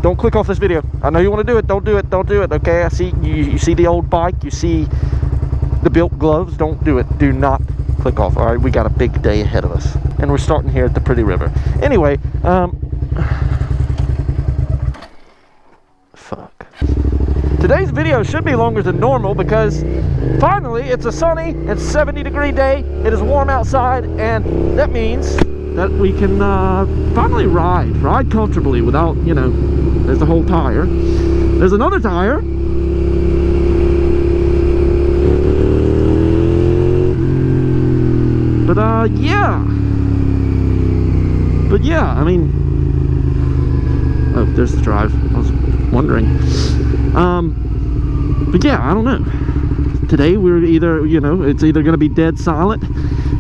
Don't click off this video. I know you want to do it. Don't do it. Don't do it. Okay, I see you see the old bike. You see the built gloves. Don't do it. Do not click off. All right, we got a big day ahead of us, and we're starting here at the Pretty River. Anyway, fuck. Today's video should be longer than normal because finally it's a sunny and 70-degree day. It is warm outside, and that means that we can finally ride comfortably without, you know, there's the whole tire. There's another tire. But yeah, I mean, oh, there's the drive. I was wondering. But yeah, I don't know. Today we're either, you know, it's either going to be dead silent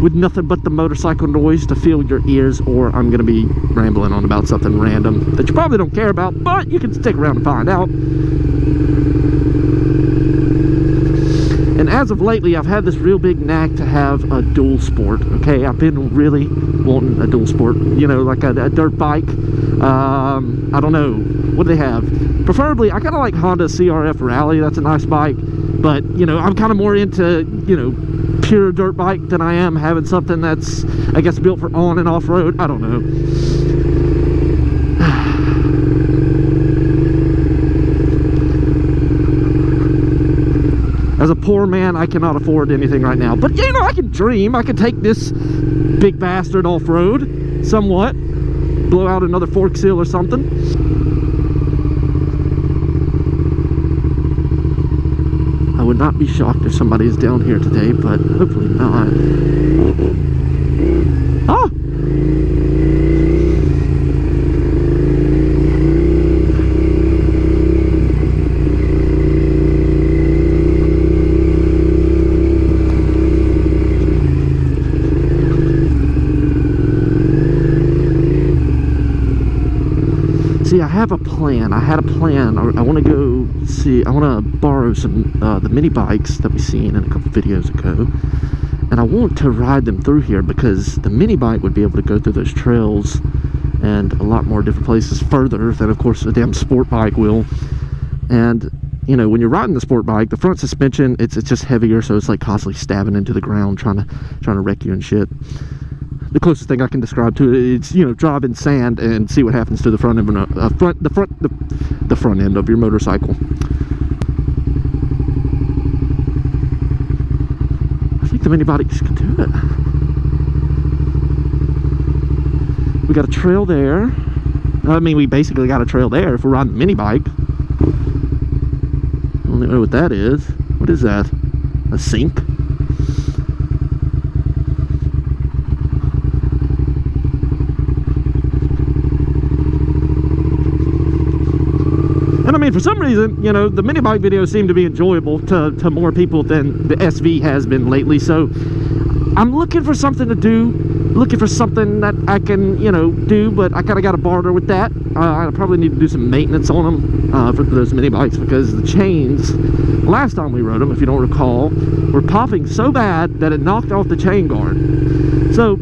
with nothing but the motorcycle noise to fill your ears, or I'm going to be rambling on about something random that you probably don't care about, but you can stick around and find out. And as of lately, I've had this real big knack to have a dual sport, okay? I've been really wanting a dual sport, you know, like a dirt bike. I don't know, what do they have? Preferably, I kind of like Honda CRF Rally. That's a nice bike, but, you know, I'm kind of more into, you know, pure dirt bike than I am having something that's, I guess, built for on and off road. I don't know. As a poor man, I cannot afford anything right now. But, you know, I can dream. I can take this big bastard off-road somewhat. Blow out another fork seal or something. I would not be shocked if somebody is down here today, but hopefully not. Oh! See, I have a plan. I had a plan. I want to go see, I want to borrow some the mini bikes that we seen in a couple videos ago, and I want to ride them through here because the mini bike would be able to go through those trails and a lot more different places further than, of course, a damn sport bike will. And, you know, when you're riding the sport bike, the front suspension, it's just heavier, so it's like constantly stabbing into the ground, trying to wreck you and shit. The closest thing I can describe to it, it's, you know, driving sand and see what happens to the front end of the front end of your motorcycle. I think the mini bikes can do it. We got a trail there. I mean, we basically got a trail there if we're riding the mini bike. I don't know what that is. What is that? A sink? And I mean, for some reason, you know, the mini bike videos seem to be enjoyable to more people than the SV has been lately. So I'm looking for something to do, looking for something that I can, you know, do, but I kind of got to barter with that. I probably need to do some maintenance on them for those mini bikes, because the chains, last time we rode them, if you don't recall, were popping so bad that it knocked off the chain guard. So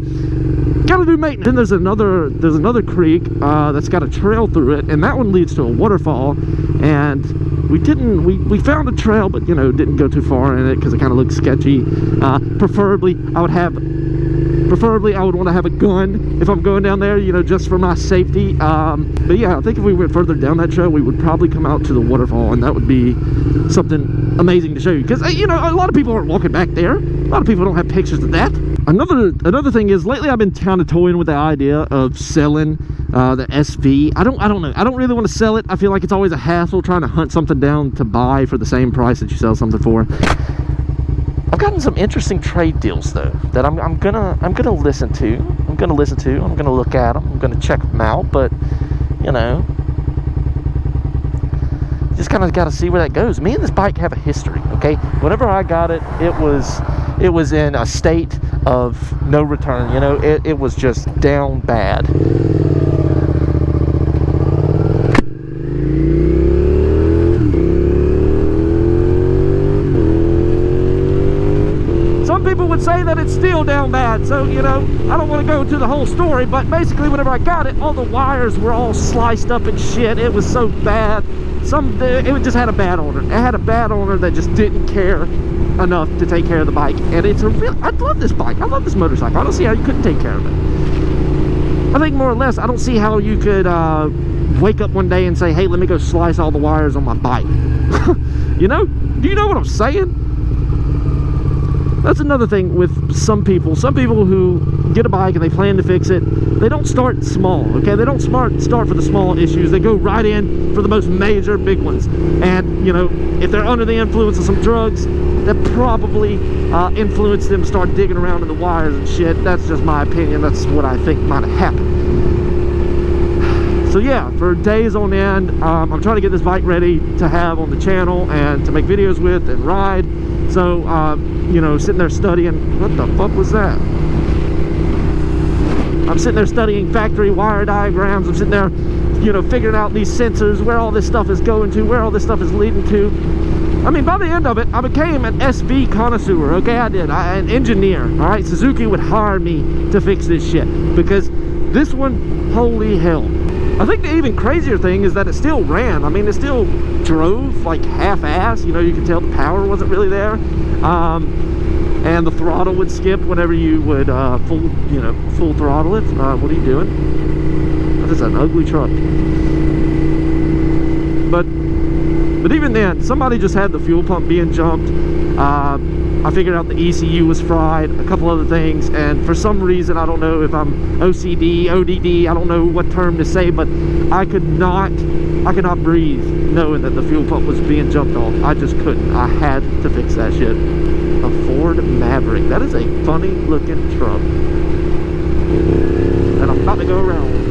gotta do maintenance. Then there's another creek that's got a trail through it, and that one leads to a waterfall. And we found a trail, but, you know, didn't go too far in it because it kind of looked sketchy. Preferably I would want to have a gun if I'm going down there, you know, just for my safety. But yeah, I think if we went further down that trail, we would probably come out to the waterfall, and that would be something amazing to show you, because, you know, a lot of people aren't walking back there. A lot of people don't have pictures of that. Another thing is, lately I've been kind of toying with the idea of selling the SV. I don't know. I don't really want to sell it. I feel like it's always a hassle trying to hunt something down to buy for the same price that you sell something for. I've gotten some interesting trade deals though that I'm gonna listen to. I'm gonna look at them. I'm gonna check them out. But, you know, just kind of got to see where that goes. Me and this bike have a history. Okay, whenever I got it, it was in a state of no return. You know, it was just down bad. Some people would say that it's still down bad. So, you know, I don't want to go into the whole story, but basically whenever I got it, all the wires were all sliced up and shit. It was so bad. It just had a bad owner. It had a bad owner that just didn't care enough to take care of the bike. And it's a real, I love this bike. I love this motorcycle. I don't see how you couldn't take care of it. I think more or less, I don't see how you could wake up one day and say, hey, let me go slice all the wires on my bike. You know? Do you know what I'm saying? That's another thing with some people who get a bike and they plan to fix it. They don't start small, okay? They don't start for the small issues. They go right in for the most major big ones. And, you know, if they're under the influence of some drugs, that probably influenced them to start digging around in the wires and shit. That's just my opinion. That's what I think might have happened. So yeah, for days on end, I'm trying to get this bike ready to have on the channel and to make videos with and ride. So, you know, sitting there studying, what the fuck was that? I'm sitting there studying factory wire diagrams. I'm sitting there, you know, figuring out these sensors, where all this stuff is going to, where all this stuff is leading to. I mean, by the end of it, I became an SV connoisseur, okay? I did, an engineer, all right? Suzuki would hire me to fix this shit because this one, holy hell. I think the even crazier thing is that it still ran. I mean, it still drove like half-ass. You know, you could tell the power wasn't really there. And the throttle would skip whenever you would full throttle it. What are you doing? That is an ugly truck. But even then, somebody just had the fuel pump being jumped. I figured out the ECU was fried, a couple other things, and for some reason, I don't know if I'm OCD, ODD, I don't know what term to say, but I could not breathe knowing that the fuel pump was being jumped off. I just couldn't. I had to fix that shit. A Ford Maverick. That is a funny looking truck. And I'm about to go around.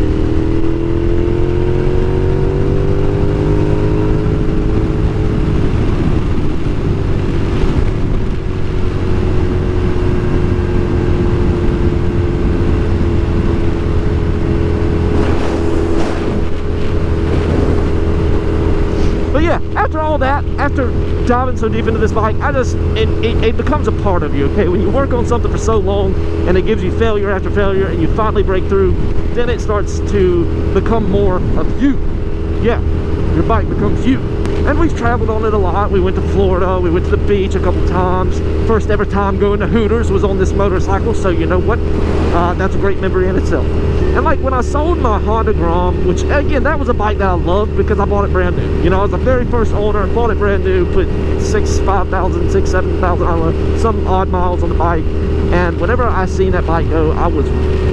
After all that, after diving so deep into this bike, it becomes a part of you, okay? When you work on something for so long and it gives you failure after failure and you finally break through, then it starts to become more of you. Yeah, your bike becomes you. And we've traveled on it a lot. We went to Florida, we went to the beach a couple times. First ever time going to Hooters was on this motorcycle, so you know what? That's a great memory in itself. And like when I sold my Honda Grom, which again, that was a bike that I loved because I bought it brand new. You know, I was the very first owner, bought it brand new, put 5,000, 6,000, 7,000, I don't know, some odd miles on the bike. And whenever I seen that bike go, I was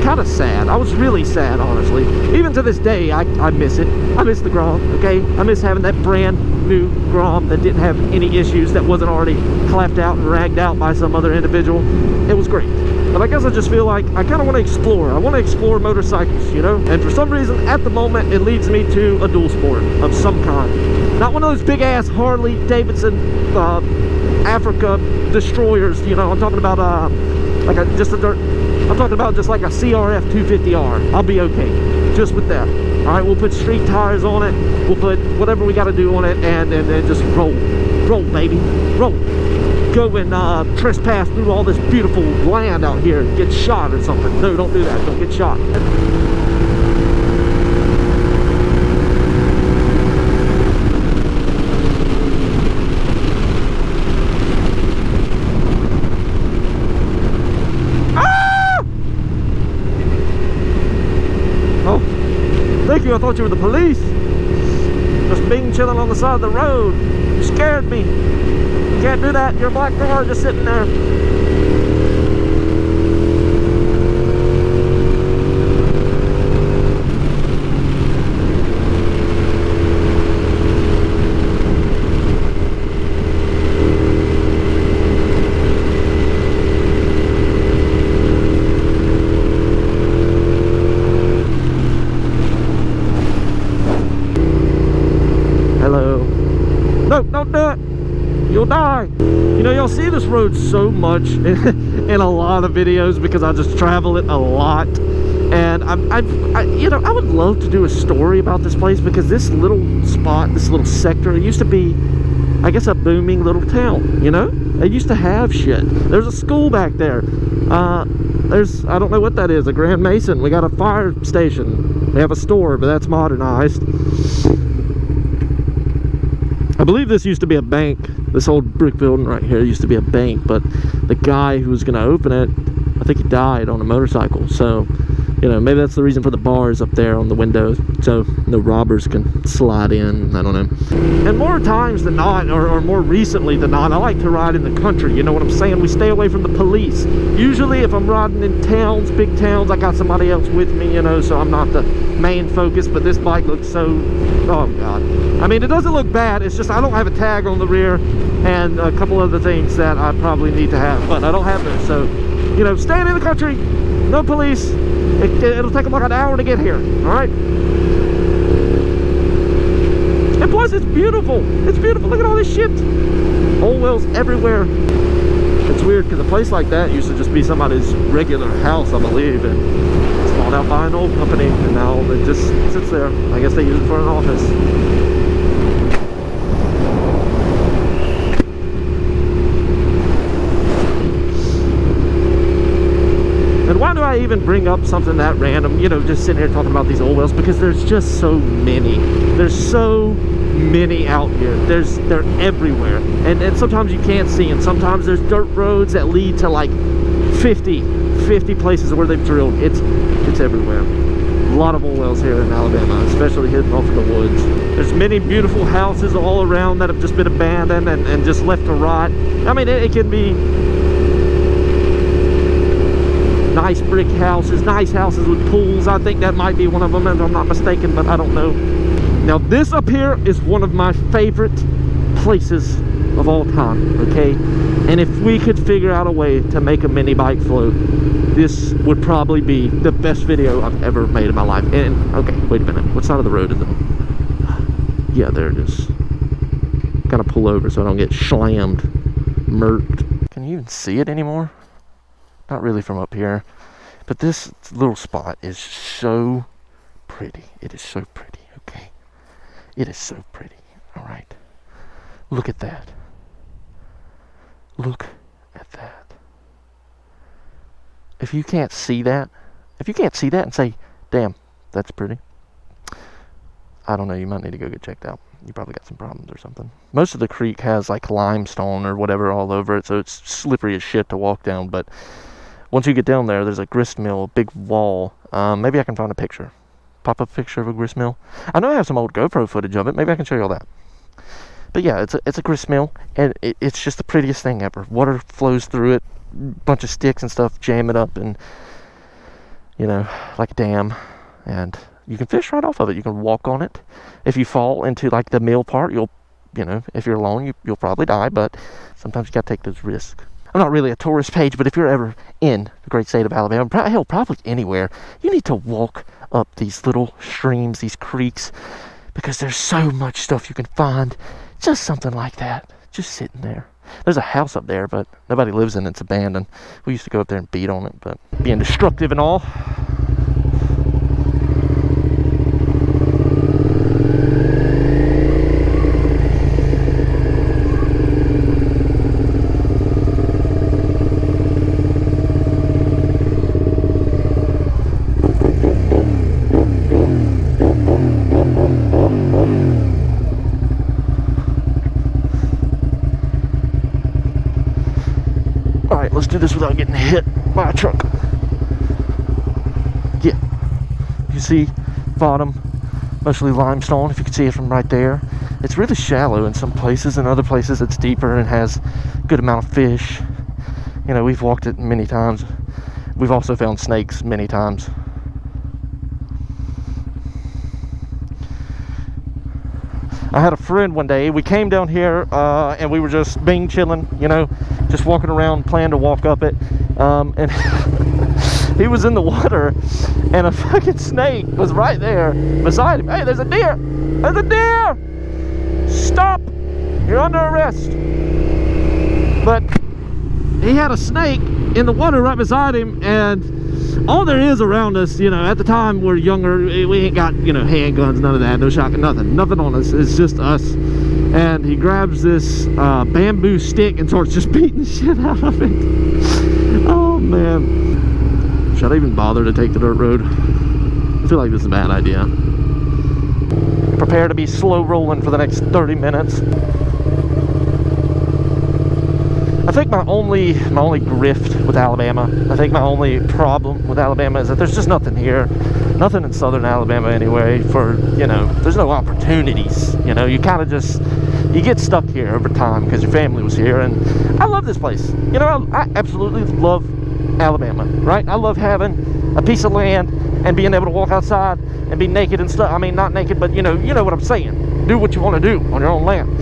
kind of sad. I was really sad, honestly. Even to this day, I miss it. I miss the Grom, okay? I miss having that brand new Grom that didn't have any issues, that wasn't already clapped out and ragged out by some other individual. It was great. But I guess I just feel like I kind of want to explore. I want to explore motorcycles, you know? And for some reason, at the moment, it leads me to a dual sport of some kind. Not one of those big-ass Harley Davidson Africa destroyers, you know? I'm talking about I'm talking about just like a CRF 250R. I'll be okay just with that. All right, we'll put street tires on it. We'll put whatever we got to do on it, and just roll, baby, roll. Go and trespass through all this beautiful land out here and get shot or something. No, don't do that. Don't get shot. Thank you, I thought you were the police. Just being chilling on the side of the road. You scared me. You can't do that. You're a black car just sitting there. No, don't do it. You'll die. You know, you'll see this road so much in a lot of videos because I just travel it a lot. And you know, I would love to do a story about this place because this little spot, this little sector, it used to be I guess, a booming little town, you know? They used to have shit. There's a school back there. There's, I don't know what that is, a Grand Mason. We got a fire station. We have a store, but that's modernized. I believe this used to be a bank. This old brick building right here used to be a bank, but the guy who was going to open it, I think he died on a motorcycle. So, you know, maybe that's the reason for the bars up there on the windows, so no robbers can slide in. I don't know. And more times than not, or more recently than not, I like to ride in the country. You know what I'm saying? We stay away from the police. Usually if I'm riding in towns, big towns, I got somebody else with me, you know, so I'm not the main focus. But this bike looks so, oh god. I mean, it doesn't look bad. It's just I don't have a tag on the rear and a couple other things that I probably need to have, but I don't have those. So, you know, staying in the country, no police. It'll take them like an hour to get here, all right? And plus, it's beautiful. It's beautiful. Look at all this shit. Old wells everywhere. It's weird because a place like that used to just be somebody's regular house, I believe, and it's bought out by an old company, and now it just sits there. I guess they use it for an office. Why do I even bring up something that random, you know, just sitting here talking about these old wells? Because there's just so many. There's so many out here. They're everywhere. And sometimes you can't see them. Sometimes there's dirt roads that lead to like 50 places where they've drilled. It's everywhere. A lot of old wells here in Alabama, especially hidden off in the woods. There's many beautiful houses all around that have just been abandoned and just left to rot. I mean, it can be nice brick houses, nice houses with pools. I think that might be one of them if I'm not mistaken, but I don't know. Now this up here is one of my favorite places of all time, okay? And if we could figure out a way to make a mini bike float, this would probably be the best video I've ever made in my life. And okay, wait a minute, what side of the road is it? Yeah, there it is. Gotta pull over so I don't get slammed, murked. Can you even see it anymore? Not really from up here, but this little spot is so pretty. It is so pretty, okay? It is so pretty, all right? Look at that. Look at that. If you can't see that, and say, damn, that's pretty, I don't know, you might need to go get checked out. You probably got some problems or something. Most of the creek has like limestone or whatever all over it, so it's slippery as shit to walk down, but once you get down there, there's a grist mill, a big wall. Maybe I can find a picture. Pop up a picture of a grist mill. I know I have some old GoPro footage of it. Maybe I can show you all that. But yeah, it's a grist mill, and it's just the prettiest thing ever. Water flows through it, bunch of sticks and stuff jam it up, and you know, like a dam. And you can fish right off of it. You can walk on it. If you fall into like the mill part, you know, if you're alone, you'll probably die. But sometimes you gotta take those risks. I'm not really a tourist page, but if you're ever in the great state of Alabama, hell, probably anywhere, you need to walk up these little streams, these creeks, because there's so much stuff you can find. Just something like that, just sitting there. There's a house up there, but nobody lives in it. It's abandoned. We used to go up there and beat on it, but being destructive and all. Alright, let's do this without getting hit by a truck. Yeah. You see bottom, mostly limestone, if you can see it from right there. It's really shallow in some places, and other places it's deeper and has a good amount of fish. You know, we've walked it many times. We've also found snakes many times. I had a friend one day, we came down here and we were just chilling, you know, just walking around, planned to walk up it, and he was in the water and a fucking snake was right there beside him. Hey, there's a deer! There's a deer! Stop! You're under arrest. But he had a snake in the water right beside him, and all there is around us, you know, at the time we're younger, we ain't got, you know, handguns, none of that, no shotgun, nothing on us. It's just us and he grabs this bamboo stick and starts just beating the shit out of it. Oh man, should I even bother to take the dirt road? I feel like this is a bad idea. Prepare to be slow rolling for the next 30 minutes. I think my only grift with Alabama, I think my only problem with Alabama is that there's just nothing here. Nothing in southern Alabama anyway for, you know, there's no opportunities. You know, you kind of just, you get stuck here over time because your family was here. And I love this place. You know, I absolutely love Alabama, right? I love having a piece of land and being able to walk outside and be naked and stuff. I mean, not naked, but you know what I'm saying. Do what you want to do on your own land.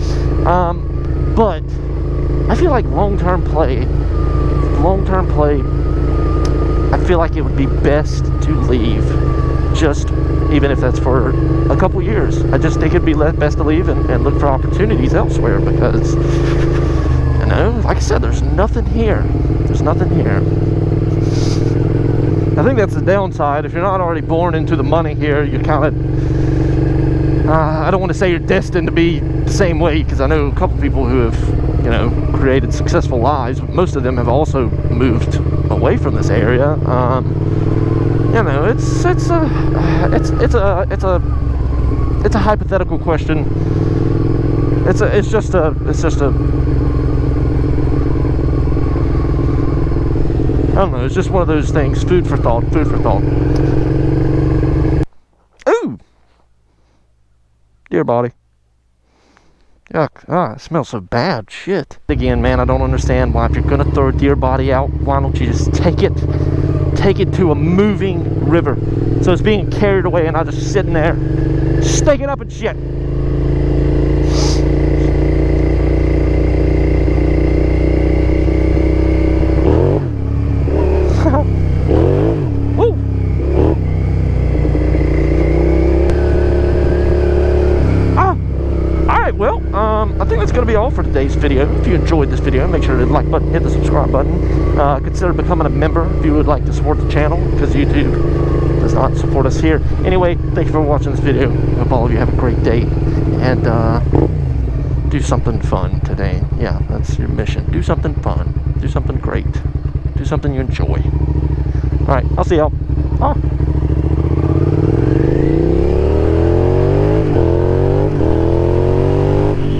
But I feel like long-term play, I feel like it would be best to leave, just even if that's for a couple years. I just think it'd be best to leave and look for opportunities elsewhere because, you know, like I said, there's nothing here. There's nothing here. I think that's the downside. If you're not already born into the money here, you're kind of, I don't want to say you're destined to be the same way, because I know a couple people who have, you know, created successful lives. Most of them have also moved away from this area. You know, it's a hypothetical question. It's just a I don't know, it's just one of those things. Food for thought. Ooh! Dear body. Yuck. It smells so bad. Shit. Again, man, I don't understand why, if you're gonna throw a deer body out, why don't you just take it to a moving river, so it's being carried away and not just sitting there staking up and shit. I think that's going to be all for today's video. If you enjoyed this video, make sure to hit the like button, hit the subscribe button. Consider becoming a member if you would like to support the channel, because YouTube does not support us here. Anyway, thank you for watching this video. I hope all of you have a great day, and do something fun today. Yeah, that's your mission. Do something fun. Do something great. Do something you enjoy. Alright, I'll see y'all.